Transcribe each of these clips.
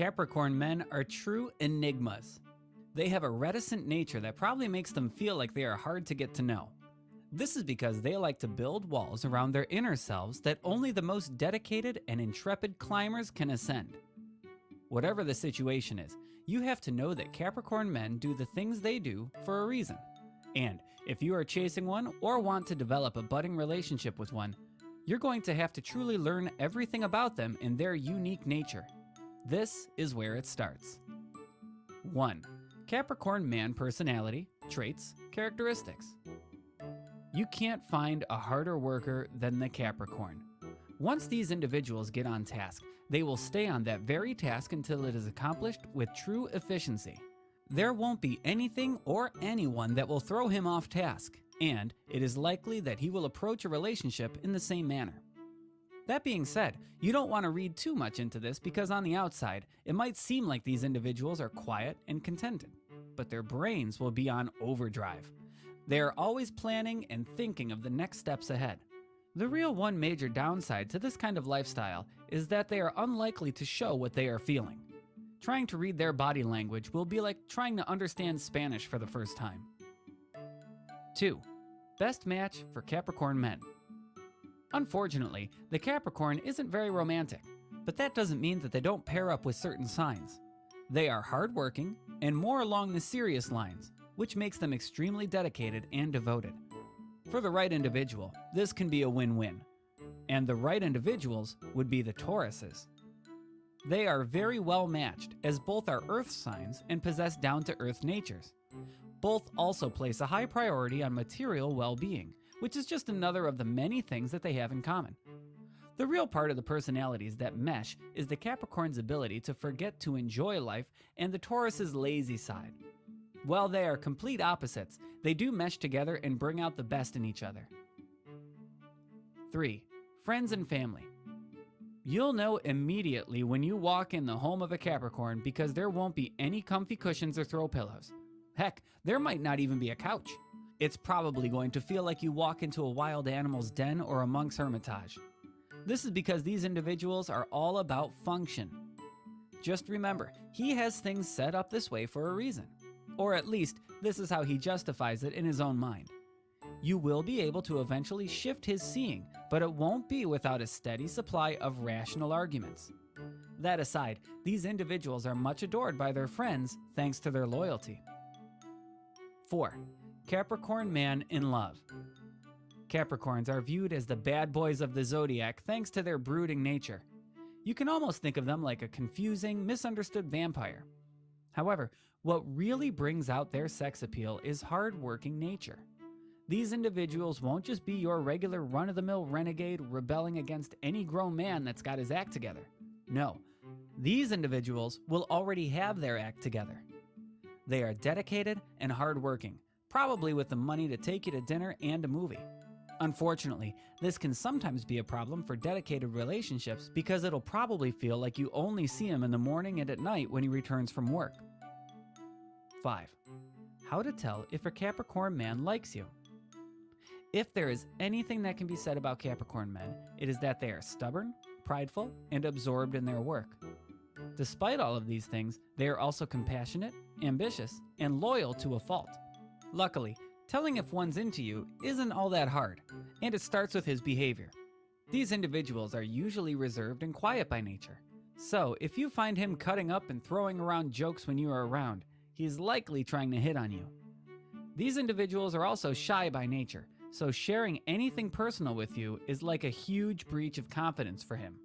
Capricorn men are true enigmas. They have a reticent nature that probably makes them feel like they are hard to get to know. This is because they like to build walls around their inner selves that only the most dedicated and intrepid climbers can ascend. Whatever the situation is, you have to know that Capricorn men do the things they do for a reason. And if you are chasing one or want to develop a budding relationship with one, you're going to have to truly learn everything about them and their unique nature. This is where it starts. 1. Capricorn man personality, traits, characteristics. You can't find a harder worker than the Capricorn. Once these individuals get on task, they will stay on that very task until it is accomplished with true efficiency. There won't be anything or anyone that will throw him off task, and it is likely that he will approach a relationship in the same manner. That being said, you don't want to read too much into this because on the outside, it might seem like these individuals are quiet and contented, but their brains will be on overdrive. They are always planning and thinking of the next steps ahead. The real one major downside to this kind of lifestyle is that they are unlikely to show what they are feeling. Trying to read their body language will be like trying to understand Spanish for the first time. 2. Best match for Capricorn men. Unfortunately, the Capricorn isn't very romantic, but that doesn't mean that they don't pair up with certain signs. They are hardworking and more along the serious lines, which makes them extremely dedicated and devoted. For the right individual, this can be a win-win, and the right individuals would be the Tauruses. They are very well matched as both are earth signs and possess down-to-earth natures. Both also place a high priority on material well-being, which is just another of the many things that they have in common. The real part of the personalities that mesh is the Capricorn's ability to forget to enjoy life and the Taurus's lazy side. While they are complete opposites, they do mesh together and bring out the best in each other. 3. Friends and family. You'll know immediately when you walk in the home of a Capricorn because there won't be any comfy cushions or throw pillows. Heck, there might not even be a couch. It's probably going to feel like you walk into a wild animal's den or a monk's hermitage. This is because these individuals are all about function. Just remember, he has things set up this way for a reason. Or at least, this is how he justifies it in his own mind. You will be able to eventually shift his seeing, but it won't be without a steady supply of rational arguments. That aside, these individuals are much adored by their friends thanks to their loyalty. 4. Capricorn man in love. Capricorns are viewed as the bad boys of the zodiac thanks to their brooding nature. You can almost think of them like a confusing, misunderstood vampire. However, what really brings out their sex appeal is hard-working nature. These individuals won't just be your regular run-of-the-mill renegade rebelling against any grown man that's got his act together. No, these individuals will already have their act together. They are dedicated and hardworking, probably with the money to take you to dinner and a movie. Unfortunately, this can sometimes be a problem for dedicated relationships because it'll probably feel like you only see him in the morning and at night when he returns from work. 5. How to tell if a Capricorn man likes you. If there is anything that can be said about Capricorn men, it is that they are stubborn, prideful, and absorbed in their work. Despite all of these things, they are also compassionate, ambitious, and loyal to a fault. Luckily, telling if one's into you isn't all that hard, and it starts with his behavior. These individuals are usually reserved and quiet by nature, so if you find him cutting up and throwing around jokes when you are around, he's likely trying to hit on you. These individuals are also shy by nature, so sharing anything personal with you is like a huge breach of confidence for him.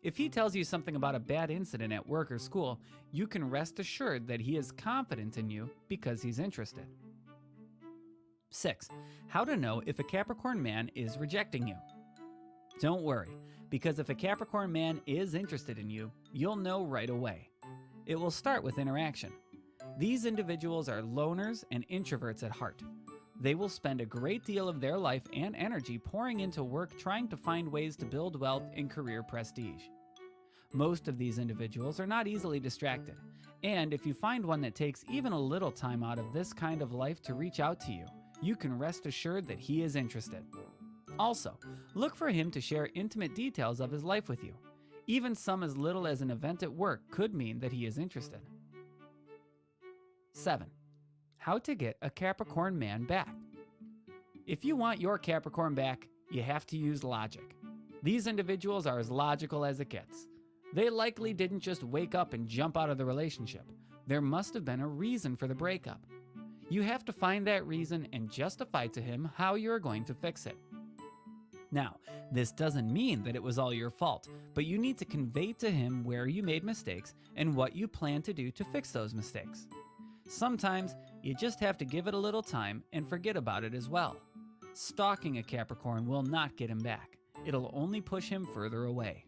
If he tells you something about a bad incident at work or school, you can rest assured that he is confident in you because he's interested. 6. How to know if a Capricorn man is rejecting you. Don't worry, because if a Capricorn man is interested in you, you'll know right away. It will start with interaction. These individuals are loners and introverts at heart. They will spend a great deal of their life and energy pouring into work trying to find ways to build wealth and career prestige. Most of these individuals are not easily distracted, and if you find one that takes even a little time out of this kind of life to reach out to you, you can rest assured that he is interested. Also, look for him to share intimate details of his life with you. Even some as little as an event at work could mean that he is interested. 7. How to get a Capricorn man back. If you want your Capricorn back, you have to use logic. These individuals are as logical as it gets. They likely didn't just wake up and jump out of the relationship. There must have been a reason for the breakup. You have to find that reason and justify to him how you're going to fix it. Now, this doesn't mean that it was all your fault, but you need to convey to him where you made mistakes and what you plan to do to fix those mistakes. Sometimes, you just have to give it a little time and forget about it as well. Stalking a Capricorn will not get him back. It'll only push him further away.